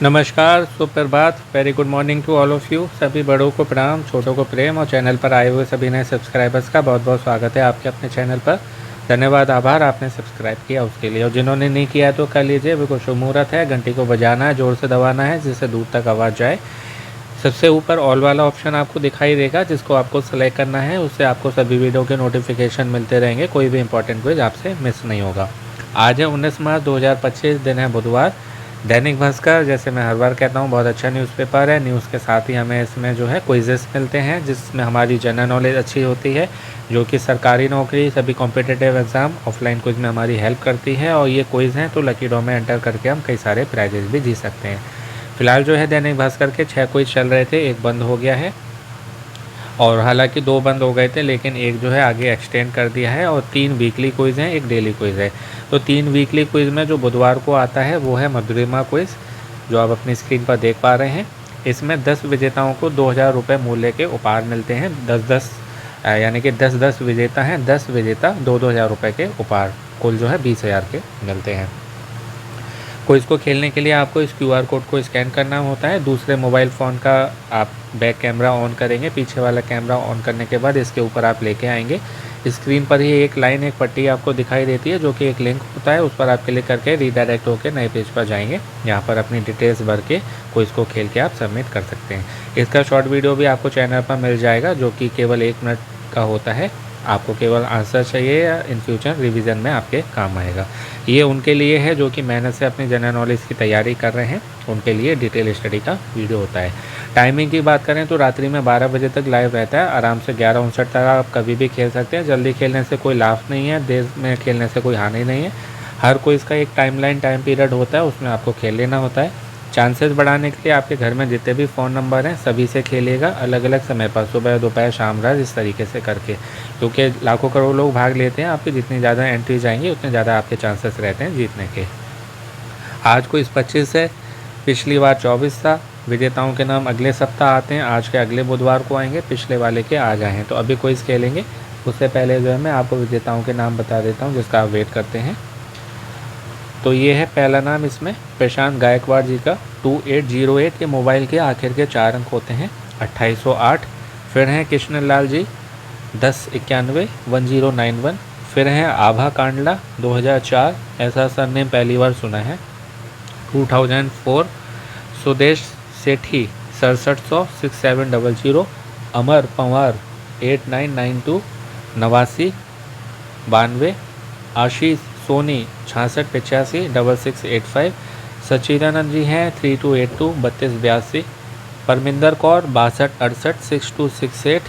नमस्कार, सुप्रभात, very good morning to all of you. सभी बड़ों को प्रणाम, छोटों को प्रेम और चैनल पर आए हुए सभी नए सब्सक्राइबर्स का बहुत बहुत स्वागत है आपके अपने चैनल पर। धन्यवाद, आभार आपने सब्सक्राइब किया उसके लिए। और जिन्होंने नहीं किया है तो कर लीजिए, बिल्कुल शुभ मुहूर्त है। घंटी को बजाना है, ज़ोर से दबाना है जिससे दूर तक आवाज़ जाए। सबसे ऊपर ऑल वाला ऑप्शन आपको दिखाई देगा, जिसको आपको सेलेक्ट करना है। उससे आपको सभी वीडियो के नोटिफिकेशन मिलते रहेंगे, कोई भी इंपॉर्टेंट क्विज आपसे मिस नहीं होगा। आज है 19 मार्च 2025, दिन है बुधवार। दैनिक भास्कर, जैसे मैं हर बार कहता हूँ, बहुत अच्छा न्यूज़पेपर है। न्यूज़ के साथ ही हमें इसमें जो है क्विजेस मिलते हैं, जिसमें हमारी जनरल नॉलेज अच्छी होती है, जो कि सरकारी नौकरी, सभी कॉम्पिटिटिव एग्ज़ाम, ऑफलाइन क्विज में हमारी हेल्प करती है। और ये क्विज़ हैं तो लकी ड्रॉ में एंटर करके हम कई सारे प्राइजेस भी जीत सकते हैं। फिलहाल जो है दैनिक भास्कर के 6 क्विज चल रहे थे, एक बंद हो गया है। और हालांकि 2 बंद हो गए थे, लेकिन एक जो है आगे एक्सटेंड कर दिया है। और 3 वीकली क्विज़ हैं, एक डेली क्विज़ है। तो 3 वीकली क्विज़ में जो बुधवार को आता है वो है मधुरिमा क्विज़, जो आप अपनी स्क्रीन पर देख पा रहे हैं। इसमें 10 विजेताओं को 2000 रुपये मूल्य के उपहार मिलते हैं। 10-10 यानी कि 10-10 विजेता हैं, 10 विजेता 2-2 हज़ार रुपये के उपहार, कुल जो है 20,000 के मिलते हैं। क्विज़ को खेलने के लिए आपको इस क्यूआर कोड को स्कैन करना होता है। दूसरे मोबाइल फ़ोन का आप बैक कैमरा ऑन करेंगे, पीछे वाला कैमरा ऑन करने के बाद इसके ऊपर आप लेके आएंगे। स्क्रीन पर ही एक लाइन, एक पट्टी आपको दिखाई देती है, जो कि एक लिंक होता है। उस पर आप क्लिक करके रीडायरेक्ट होकर नए पेज पर जाएंगे। यहाँ पर अपनी डिटेल्स भर के क्विज़ को खेल के आप सबमिट कर सकते हैं। इसका शॉर्ट वीडियो भी आपको चैनल पर मिल जाएगा, जो कि केवल 1 मिनट का होता है। आपको केवल आंसर चाहिए या इन फ्यूचर रिवीजन में आपके काम आएगा। ये उनके लिए है जो कि मेहनत से अपनी जनरल नॉलेज की तैयारी कर रहे हैं, उनके लिए डिटेल स्टडी का वीडियो होता है। टाइमिंग की बात करें तो रात्रि में 12 बजे तक लाइव रहता है। आराम से 11:59 तक आप कभी भी खेल सकते हैं। जल्दी खेलने से कोई लाभ नहीं है, देर में खेलने से कोई हानि नहीं है। हर कोई इसका एक टाइम पीरियड होता है, उसमें आपको खेल लेना होता है। चांसेस बढ़ाने के लिए आपके घर में जितने भी फ़ोन नंबर हैं सभी से खेलिएगा, अलग अलग समय पर, सुबह दोपहर शाम रात, इस तरीके से करके, क्योंकि लाखों करोड़ लोग भाग लेते हैं। आपकी जितनी ज़्यादा एंट्री जाएंगी उतने ज़्यादा आपके चांसेस रहते हैं जीतने के। आज को इस 25 है, पिछली बार 24 था। विजेताओं के नाम अगले सप्ताह आते हैं, आज के अगले बुधवार को आएंगे, पिछले वाले के आज आए हैं। तो अभी क्विज़ खेलेंगे, उससे पहले जो है मैं आपको विजेताओं के नाम बता देता हूँ, जिसका आप वेट करते हैं। तो ये है पहला नाम, इसमें प्रशांत गायकवाड़ जी का 2808 के मोबाइल के आखिर के 4 अंक होते हैं 2808। फिर हैं कृष्ण लाल जी 1091 1091। फिर हैं आभा कांडला 2004, ऐसा सरनेम पहली बार सुना है। 2004 सुदेश सेठी 6700 6700। अमर पंवार 8992 89 92। आशीष सोनी 6685 6685। सच्चिदानंद जी हैं 3282 3282। परमिंदर कौर 6268 6268।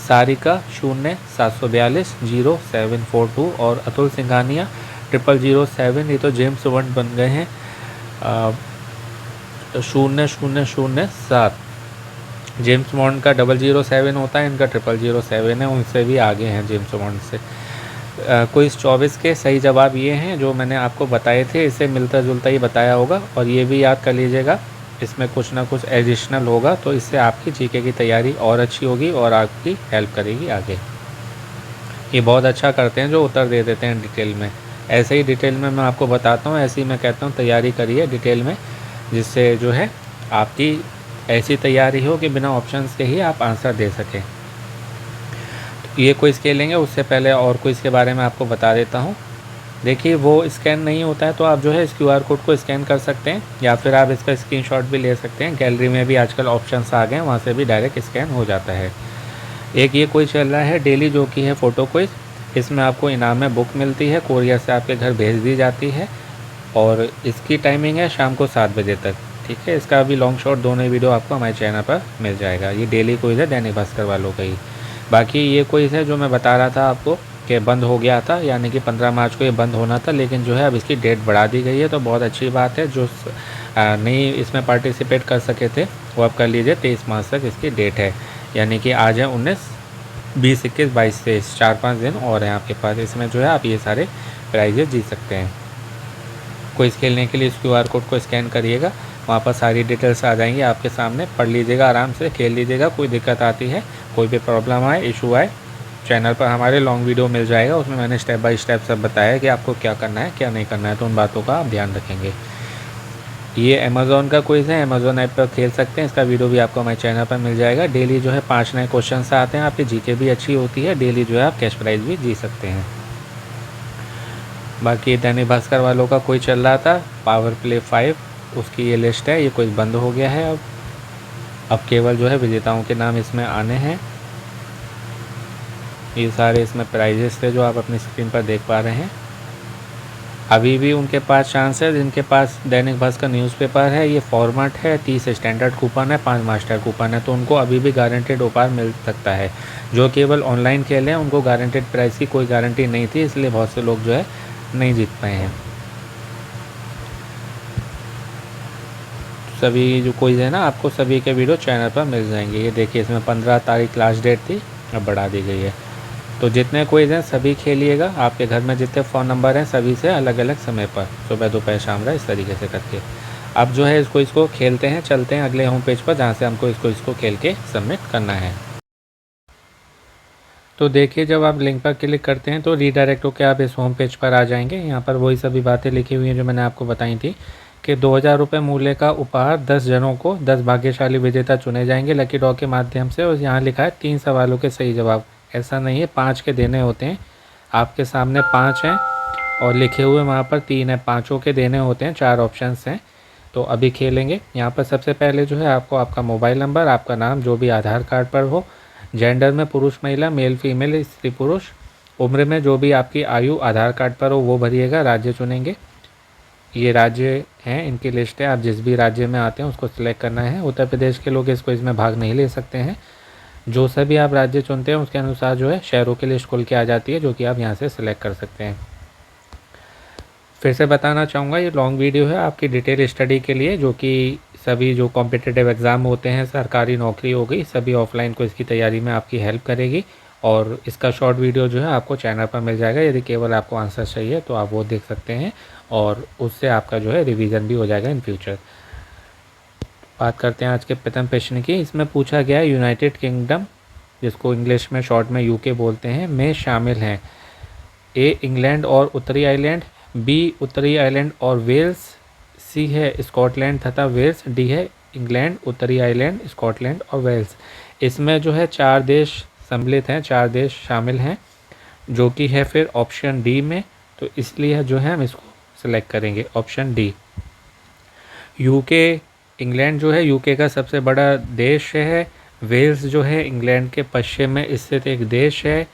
सारिका 0742 0742। और अतुल सिंघानिया 0007। ये तो जेम्स बॉन्ड बन गए हैं। 0007 जेम्स बॉन्ड का 007 होता है, इनका 0007 है, उनसे भी आगे हैं जेम्स बॉन्ड से। क्विज़ 24 के सही जवाब ये हैं जो मैंने आपको बताए थे, इससे मिलता जुलता ही बताया होगा। और ये भी याद कर लीजिएगा, इसमें कुछ ना कुछ एडिशनल होगा, तो इससे आपकी जीके की तैयारी और अच्छी होगी और आपकी हेल्प करेगी आगे। ये बहुत अच्छा करते हैं जो उत्तर दे देते हैं डिटेल में। ऐसे ही डिटेल में मैं आपको बताता हूँ, ऐसे ही मैं कहता हूँ तैयारी करिए डिटेल में, जिससे जो है आपकी ऐसी तैयारी हो कि बिना ऑप्शंस के ही आप आंसर दे सकें। ये क्विज़ खेलेंगे, उससे पहले और क्विज़ के बारे में आपको बता देता हूँ। देखिए, वो स्कैन नहीं होता है, तो आप जो है इस क्यूआर कोड को स्कैन कर सकते हैं, या फिर आप इसका स्क्रीनशॉट भी ले सकते हैं। गैलरी में भी आजकल ऑप्शंस आ गए हैं, वहाँ से भी डायरेक्ट स्कैन हो जाता है। एक ये क्विज़ चल रहा है डेली, जो कि है फ़ोटो क्विज़। इसमें आपको इनाम में बुक मिलती है, कोरियर से आपके घर भेज दी जाती है। और इसकी टाइमिंग है शाम को 7 बजे तक, ठीक है। इसका भी लॉन्ग शॉट दोनों वीडियो आपको हमारे चैनल पर मिल जाएगा। ये डेली क्विज़ है दैनिक भास्कर वालों का ही। बाकी ये क्विज़ है जो मैं बता रहा था आपको कि बंद हो गया था, यानी कि 15 मार्च को ये बंद होना था, लेकिन जो है अब इसकी डेट बढ़ा दी गई है, तो बहुत अच्छी बात है। जो नहीं इसमें पार्टिसिपेट कर सके थे वो अब कर लीजिए। 23 मार्च तक इसकी डेट है, यानी कि आज है 19, 20, 21, 22, 23, 4-5 दिन और हैं आपके पास। इसमें जो है आप ये सारे प्राइजेज जीत सकते हैं। क्विज़ खेलने के लिए इस क्यूआर कोड को स्कैन करिएगा, वहाँ पर सारी डिटेल्स आ जाएंगी आपके सामने। पढ़ लीजिएगा, आराम से खेल लीजिएगा। कोई दिक्कत आती है, कोई भी प्रॉब्लम आए, इशू आए, चैनल पर हमारे लॉन्ग वीडियो मिल जाएगा, उसमें मैंने स्टेप बाय स्टेप सब बताया है कि आपको क्या करना है क्या नहीं करना है, तो उन बातों का आप ध्यान रखेंगे। ये अमेज़ॉन का क्विज़ है, अमेज़ॉन ऐप पर खेल सकते हैं। इसका वीडियो भी आपको हमारे चैनल पर मिल जाएगा। डेली जो है 5 नए क्वेश्चन आते हैं, आपकी जीके भी अच्छी होती है। डेली जो है आप कैश प्राइज़ भी जीत सकते हैं। बाकी दैनिक भास्कर वालों का कोई चल रहा था, पावर प्ले 5, उसकी ये लिस्ट है। ये क्विज़ बंद हो गया है अब केवल जो है विजेताओं के नाम इसमें आने हैं। ये सारे इसमें प्राइजेस थे जो आप अपनी स्क्रीन पर देख पा रहे हैं। अभी भी उनके पास चांस है जिनके पास दैनिक भास्कर न्यूज़पेपर है। ये फॉर्मेट है, 30 स्टैंडर्ड कूपन है, 5 मास्टर कूपन है, तो उनको अभी भी गारंटेड उपहार मिल सकता है। जो केवल ऑनलाइन खेले हैं उनको गारंटेड प्राइस की कोई गारंटी नहीं थी, इसलिए बहुत से लोग जो है नहीं जीत पाए हैं। सभी जो क्विज़ है ना, आपको सभी के वीडियो चैनल पर मिल जाएंगे। ये देखिए, इसमें 15 तारीख लास्ट डेट थी, अब बढ़ा दी गई है। तो जितने क्विज़ हैं सभी खेलिएगा। आपके घर में जितने फ़ोन नंबर हैं सभी से अलग अलग समय पर, सुबह दोपहर शाम रहा, इस तरीके से करके अब जो है इसको इसको खेलते हैं। चलते हैं अगले होम पेज पर जहाँ से हमको इसको खेल के सबमिट करना है। तो देखिए, जब आप लिंक पर क्लिक करते हैं तो रीडायरेक्ट होकर आप इस होम पेज पर आ जाएंगे। यहाँ पर वही सभी बातें लिखी हुई हैं जो मैंने आपको बताई थी कि 2000 रुपये मूल्य का उपहार 10 जनों को 10 भाग्यशाली विजेता चुने जाएंगे लकी ड्रॉ के माध्यम से। और यहाँ लिखा है 3 सवालों के सही जवाब। ऐसा नहीं है, 5 के देने होते हैं। आपके सामने 5 हैं और लिखे हुए वहाँ पर 3 है, 5 के देने होते हैं। 4 ऑप्शंस हैं। तो अभी खेलेंगे। यहाँ पर सबसे पहले जो है आपको आपका मोबाइल नंबर, आपका नाम जो भी आधार कार्ड पर हो, जेंडर में पुरुष महिला, मेल फीमेल स्त्री पुरुष, उम्र में जो भी आपकी आयु आधार कार्ड पर हो वो भरिएगा। राज्य चुनेंगे। ये राज्य हैं, इनकी लिस्ट है। आप जिस भी राज्य में आते हैं उसको सिलेक्ट करना है। उत्तर प्रदेश के लोग इसको इसमें भाग नहीं ले सकते हैं। जो सभी आप राज्य चुनते हैं उसके अनुसार जो है शहरों की लिस्ट खुल के आ जाती है, जो कि आप यहाँ से सिलेक्ट कर सकते हैं। फिर से बताना चाहूँगा, ये लॉन्ग वीडियो है आपकी डिटेल स्टडी के लिए, जो कि सभी जो कॉम्पिटिटिव एग्ज़ाम होते हैं, सरकारी नौकरी हो गई, सभी ऑफलाइन को इसकी तैयारी में आपकी हेल्प करेगी। और इसका शॉर्ट वीडियो जो है आपको चैनल पर मिल जाएगा। यदि केवल आपको आंसर चाहिए तो आप वो देख सकते हैं और उससे आपका जो है रिवीजन भी हो जाएगा इन फ्यूचर। बात करते हैं आज के प्रथम प्रश्न की। इसमें पूछा गया है यूनाइटेड किंगडम, जिसको इंग्लिश में शॉर्ट में यूके बोलते हैं, में शामिल हैं ए इंग्लैंड और उत्तरी आयरलैंड, बी उत्तरी आयरलैंड और वेल्स, सी है स्कॉटलैंड तथा वेल्स, डी है इंग्लैंड, उत्तरी आयरलैंड, स्कॉटलैंड और वेल्स। इसमें जो है 4 देश सम्मिलित हैं, 4 देश शामिल हैं, जो कि है फिर ऑप्शन डी में। तो इसलिए जो है हम इसको सेलेक्ट करेंगे, ऑप्शन डी। यूके, इंग्लैंड जो है यूके का सबसे बड़ा देश है। वेल्स जो है इंग्लैंड के पश्चिम में स्थित एक देश है।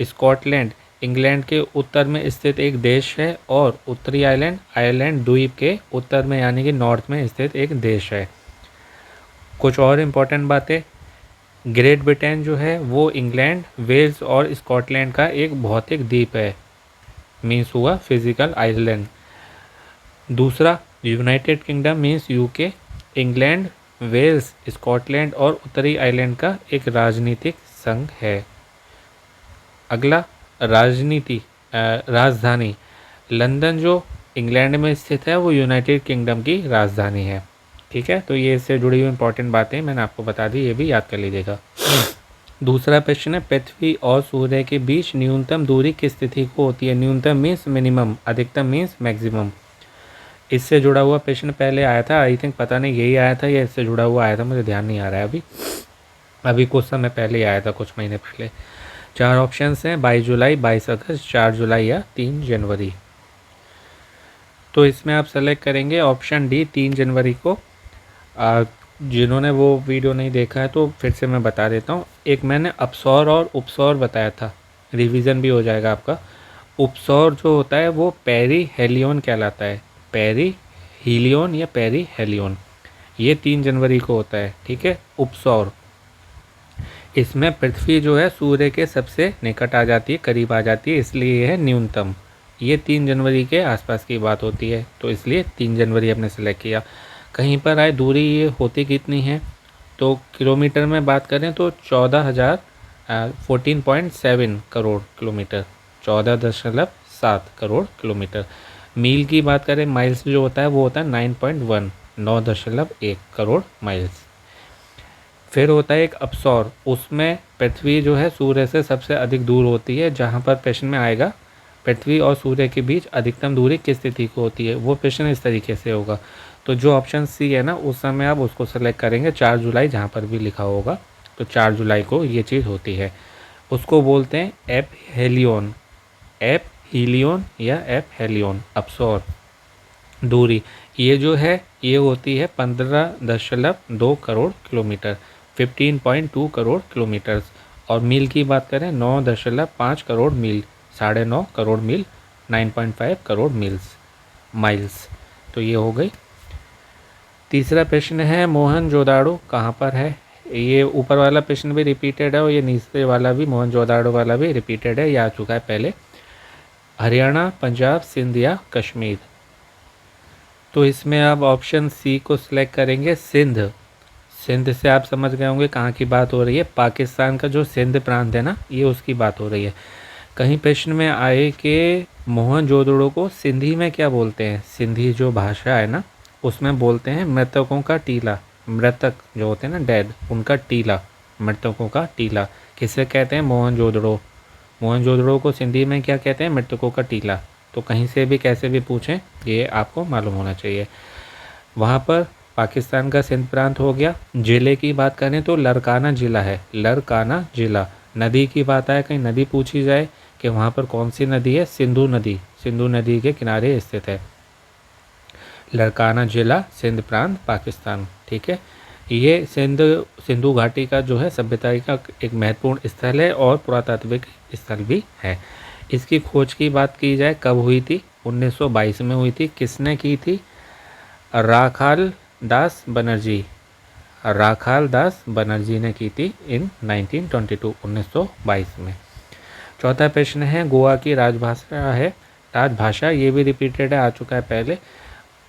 स्कॉटलैंड इंग्लैंड के उत्तर में स्थित एक देश है। और उत्तरी आयरलैंड, आयरलैंड द्वीप के उत्तर में यानी कि नॉर्थ में स्थित एक देश है। कुछ और इम्पोर्टेंट बातें, ग्रेट ब्रिटेन जो है वो इंग्लैंड, वेल्स और स्कॉटलैंड का एक भौतिक द्वीप है, मीन्स हुआ फिजिकल आइलैंड। दूसरा, United Kingdom means UK, England, Wales, Scotland और उत्तरी आयरलैंड का एक राजनीतिक संघ है। अगला, राजधानी, लंदन जो इंग्लैंड में स्थित है वो यूनाइटेड किंगडम की राजधानी है। ठीक है, तो ये इससे जुड़ी हुई इंपॉर्टेंट बातें मैंने आपको बता दी, ये भी याद कर लीजिएगा। दूसरा प्रश्न है, पृथ्वी और सूर्य के बीच न्यूनतम दूरी किस तिथि को होती है? न्यूनतम मीन्स मिनिमम, अधिकतम मीन्स मैक्सिमम। इससे जुड़ा हुआ प्रश्न पहले आया था, आई थिंक, पता नहीं यही आया था या इससे जुड़ा हुआ आया था, मुझे ध्यान नहीं आ रहा है अभी कुछ समय पहले आया था, कुछ महीने पहले। 4 ऑप्शंस हैं, 22 जुलाई, 22 अगस्त, 4 जुलाई या 3 जनवरी। तो इसमें आप सेलेक्ट करेंगे ऑप्शन डी, 3 जनवरी को। जिन्होंने वो वीडियो नहीं देखा है तो फिर से मैं बता देता हूँ। एक मैंने अपसौर और उपसौर बताया था, रिवीजन भी हो जाएगा आपका। उपसौर जो होता है वो पेरी हेलियन कहलाता है, पेरी हीलियन या पेरी हेलियन, ये 3 जनवरी को होता है। ठीक है, उपसौर। इसमें पृथ्वी जो है सूर्य के सबसे निकट आ जाती है, करीब आ जाती है, इसलिए यह है न्यूनतम। ये 3 जनवरी के आसपास की बात होती है, तो इसलिए 3 जनवरी हमने सेलेक्ट किया। कहीं पर आए दूरी ये होती कितनी है, तो किलोमीटर में बात करें तो 14.7 करोड़ किलोमीटर, 14.7 करोड़ किलोमीटर। मील की बात करें, माइल्स जो होता है वो होता है 9.1, 9.1 करोड़ माइल्स। फिर होता है एक अपसौर, उसमें पृथ्वी जो है सूर्य से सबसे अधिक दूर होती है। जहाँ पर प्रश्न में आएगा पृथ्वी और सूर्य के बीच अधिकतम दूरी किस तिथि को होती है, वो प्रश्न इस तरीके से होगा। तो जो ऑप्शन सी है ना, उस समय आप उसको सेलेक्ट करेंगे 4 जुलाई जहाँ पर भी लिखा होगा, तो 4 जुलाई को ये चीज़ होती है। उसको बोलते हैं एप हेलियन, एप हीलियन या एप हेलियन, अपसौर दूरी। ये जो है ये होती है 15.2 करोड़ किलोमीटर, 15.2 करोड़ किलोमीटर्स। और मील की बात करें 9.5 करोड़ मील, 9.5 करोड़ मील, 9.5 करोड़ माइल्स। तो ये हो गई। तीसरा प्रश्न है मोहनजोदाड़ो कहाँ पर है। ये ऊपर वाला प्रश्न भी रिपीटेड है और ये नीचे वाला भी, मोहनजोदाड़ो वाला भी रिपीटेड है, ये आ चुका है पहले। हरियाणा, पंजाब, सिंध या कश्मीर। तो इसमें आप ऑप्शन सी को सिलेक्ट करेंगे, सिंध। सिंध से आप समझ गए होंगे कहाँ की बात हो रही है, पाकिस्तान का जो सिंध प्रांत है ना, ये उसकी बात हो रही है। कहीं प्रश्न में आए कि मोहनजोदड़ो को सिंधी में क्या बोलते हैं। सिंधी जो भाषा है ना, उसमें बोलते हैं मृतकों का टीला। मृतक जो होते हैं ना, डेड, उनका टीला, मृतकों का टीला। किसे कहते हैं, मोहनजोदड़ो। मोहनजोदड़ो को सिंधी में क्या कहते हैं, मृतकों का टीला। तो कहीं से भी कैसे भी पूछें, ये आपको मालूम होना चाहिए। वहाँ पर पाकिस्तान का सिंध प्रांत हो गया। ज़िले की बात करें तो लरकाना ज़िला है, लरकाना ज़िला। नदी की बात आए, कहीं नदी पूछी जाए कि वहाँ पर कौन सी नदी है, सिंधु नदी, सिंधु नदी के किनारे स्थित है। लरकाना ज़िला, सिंध प्रांत, पाकिस्तान। ठीक है, ये सिंधु घाटी का जो है सभ्यता का एक महत्वपूर्ण स्थल है और पुरातात्विक स्थल भी है। इसकी खोज की बात की जाए कब हुई थी, 1922 में हुई थी। किसने की थी, राखाल दास बनर्जी, राखाल दास बनर्जी ने की थी इन 1922, 1922 में। चौथा प्रश्न है गोवा की राजभाषा है, राजभाषा ये भी रिपीटेड है, आ चुका है पहले।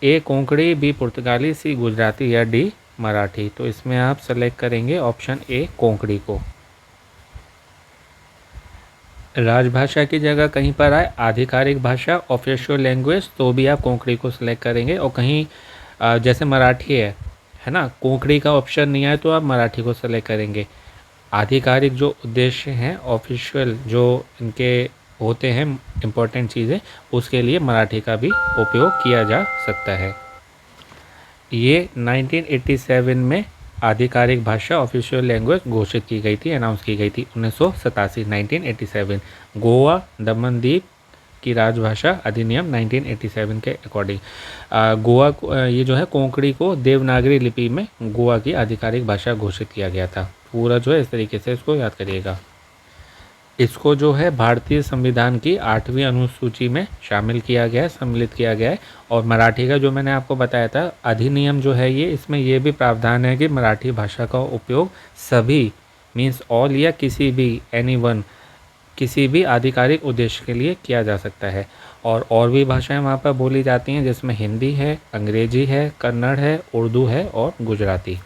ए कोंकणी, बी पुर्तगाली, सी गुजराती या डी मराठी। तो इसमें आप सेलेक्ट करेंगे ऑप्शन ए कोंकणी को। राजभाषा की जगह कहीं पर आए आधिकारिक भाषा, ऑफिशियल लैंग्वेज, तो भी आप कोंकणी को सिलेक्ट करेंगे। और कहीं जैसे मराठी है ना, कोंकणी का ऑप्शन नहीं आए तो आप मराठी को सिलेक्ट करेंगे। आधिकारिक जो उद्देश्य हैं, ऑफिशियल जो इनके होते हैं इम्पोर्टेंट चीज़ें, उसके लिए मराठी का भी उपयोग किया जा सकता है। ये 1987 में आधिकारिक भाषा, ऑफिशियल लैंग्वेज घोषित की गई थी, अनाउंस की गई थी 1987, 1987। गोवा दमन द्वीप की राजभाषा अधिनियम 1987 के अकॉर्डिंग गोवा ये जो है कोंकणी को देवनागरी लिपि में गोवा की आधिकारिक भाषा घोषित किया गया था। पूरा जो है इस तरीके से इसको याद करिएगा। इसको जो है भारतीय संविधान की 8वीं अनुसूची में शामिल किया गया है, सम्मिलित किया गया है। और मराठी का जो मैंने आपको बताया था अधिनियम जो है ये, इसमें ये भी प्रावधान है कि मराठी भाषा का उपयोग सभी, मीन्स ऑल या किसी भी, एनीवन, किसी भी आधिकारिक उद्देश्य के लिए किया जा सकता है। और भी भाषाएं वहाँ पर बोली जाती हैं, जिसमें हिंदी है, अंग्रेजी है, कन्नड़ है, उर्दू है और गुजराती।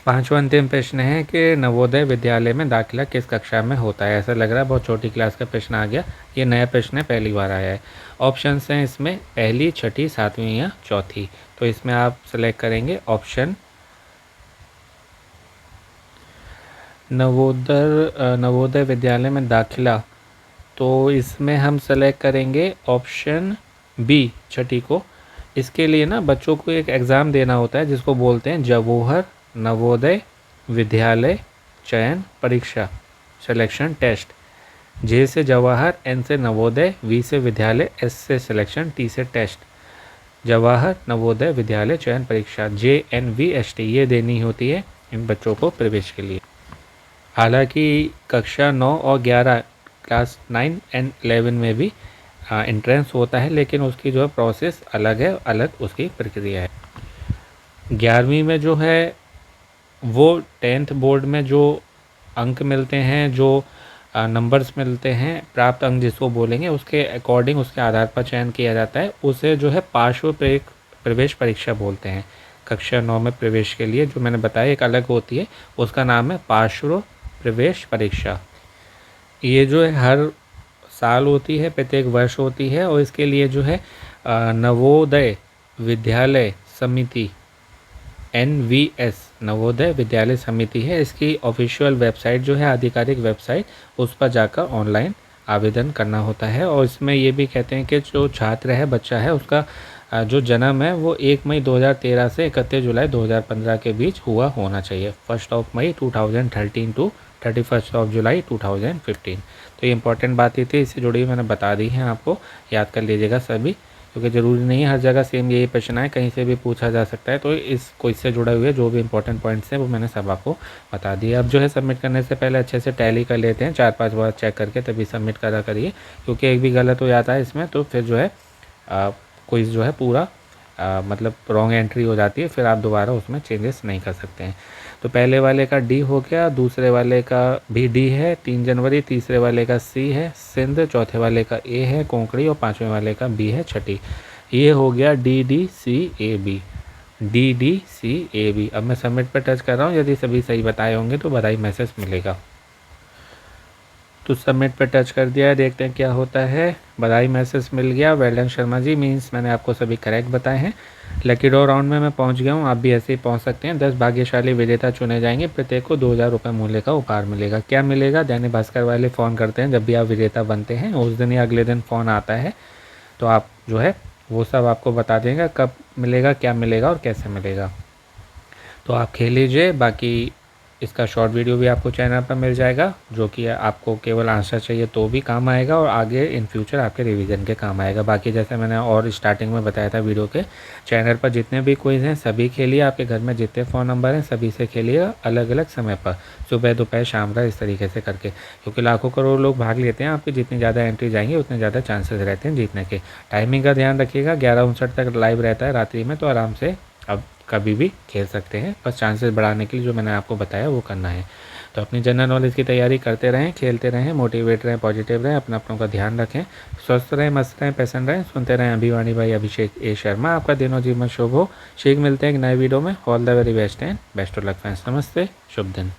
पांचवा अंतिम प्रश्न है कि नवोदय विद्यालय में दाखिला किस कक्षा में होता है। ऐसा लग रहा है बहुत छोटी क्लास का प्रश्न आ गया, ये नया प्रश्न है, पहली बार आया है। ऑप्शंस हैं इसमें पहली, छठी, सातवीं या चौथी। तो इसमें आप सेलेक्ट करेंगे ऑप्शन नवोदय विद्यालय में दाखिला। तो इसमें हम सेलेक्ट करेंगे ऑप्शन बी, छठी को। इसके लिए ना बच्चों को एक एग्ज़ाम देना होता है जिसको बोलते हैं जवाहर नवोदय विद्यालय चयन परीक्षा, सिलेक्शन टेस्ट। जे से जवाहर, एन से नवोदय, वी से विद्यालय, एस से सिलेक्शन, टी से टेस्ट। जवाहर नवोदय विद्यालय चयन परीक्षा, JNVST, ये देनी होती है इन बच्चों को प्रवेश के लिए। हालांकि कक्षा 9 और 11, क्लास 9 एंड 11 में भी एंट्रेंस होता है, लेकिन उसकी जो है प्रोसेस अलग है, अलग उसकी प्रक्रिया है। 11वीं में जो है वो 10th बोर्ड में जो अंक मिलते हैं, जो नंबर्स मिलते हैं, प्राप्त अंक जिसको बोलेंगे, उसके अकॉर्डिंग, उसके आधार पर चयन किया जाता है। उसे जो है पार्श्व प्रवेश परीक्षा बोलते हैं। कक्षा 9 में प्रवेश के लिए जो मैंने बताया एक अलग होती है, उसका नाम है पार्श्व प्रवेश परीक्षा। ये जो है हर साल होती है, प्रत्येक वर्ष होती है। और इसके लिए जो है नवोदय विद्यालय समिति, NVS, नवोदय विद्यालय समिति है, इसकी ऑफिशियल वेबसाइट जो है, आधिकारिक वेबसाइट, उस पर जाकर ऑनलाइन आवेदन करना होता है। और इसमें ये भी कहते हैं कि जो छात्र है, बच्चा है, उसका जो जन्म है वो 1 मई 2013 से 31 जुलाई 2015 के बीच हुआ होना चाहिए। 1 मई 2013 टू 31 जुलाई 2015। तो ये इंपॉर्टेंट बात ही थी, इससे जुड़ी मैंने बता दी है, आपको याद कर लीजिएगा सभी, क्योंकि ज़रूरी नहीं है हर जगह सेम यही प्रश्न आए, कहीं से भी पूछा जा सकता है। तो इस क्विज से जुड़े हुए जो भी इंपॉर्टेंट पॉइंट्स हैं वो मैंने सब आपको बता दिए। अब जो है सबमिट करने से पहले अच्छे से टैली कर लेते हैं, 4-5 बार चेक करके तभी सबमिट करा करिए, क्योंकि एक भी गलत हो जाता है इसमें तो फिर जो है क्विज जो है पूरा मतलब रॉन्ग एंट्री हो जाती है, फिर आप दोबारा उसमें चेंजेस नहीं कर सकते हैं। तो पहले वाले का डी हो गया, दूसरे वाले का भी डी है 3 जनवरी, तीसरे वाले का सी है सिंध, चौथे वाले का ए है कोंकणी और पाँचवें वाले का बी है छठी। ये हो गया D D C A B, D D C A B. अब मैं सबमिट पर टच कर रहा हूँ, यदि सभी सही बताए होंगे तो बधाई मैसेज मिलेगा। तो सबमिट पे टच कर दिया है, देखते हैं क्या होता है। बधाई मैसेज मिल गया, well done Sharma ji, means मैंने आपको सभी करेक्ट बताए हैं। लकी ड्रॉ राउंड में मैं पहुंच गया हूं, आप भी ऐसे ही पहुंच सकते हैं। 10 भाग्यशाली विजेता चुने जाएंगे, प्रत्येक को 2000 रुपये मूल्य का उपहार मिलेगा। क्या मिलेगा, दैनिक भास्कर वाले फ़ोन करते हैं जब भी आप विजेता बनते हैं, उस दिन या अगले दिन फ़ोन आता है, तो आप जो है वो सब आपको बता देंगे कब मिलेगा, क्या मिलेगा और कैसे मिलेगा। तो आप खेल लीजिए। बाकी इसका शॉर्ट वीडियो भी आपको चैनल पर मिल जाएगा, जो कि आपको केवल आंसर चाहिए तो भी काम आएगा और आगे इन फ्यूचर आपके रिवीजन के काम आएगा। बाकी जैसे मैंने और स्टार्टिंग में बताया था वीडियो के, चैनल पर जितने भी क्विज हैं सभी खेलिए, आपके घर में जितने फ़ोन नंबर हैं सभी से खेलिए अलग अलग समय पर, सुबह दोपहर शाम का, इस तरीके से करके, क्योंकि लाखों करोड़ लोग भाग लेते हैं। आपकी जितनी ज़्यादा एंट्री जाएंगी उतने ज़्यादा चांसेस रहते हैं जीतने के। टाइमिंग का ध्यान रखिएगा, 11:59 तक लाइव रहता है रात्रि में, तो आराम से अब कभी भी खेल सकते हैं। बस चांसेस बढ़ाने के लिए जो मैंने आपको बताया वो करना है। तो अपनी जनरल नॉलेज की तैयारी करते रहें, खेलते रहें, मोटिवेट रहें, पॉजिटिव रहें, अपना का ध्यान रखें, स्वस्थ रहें, मस्त रहें, पैसन रहें। सुनते रहें अभिवाणी भाई अभिषेक ए शर्मा। आपका दिनों जीवन शुभ हो। शीघ्र मिलते हैं एक नए वीडियो में। All the very best and best of luck friends. नमस्ते, शुभ दिन।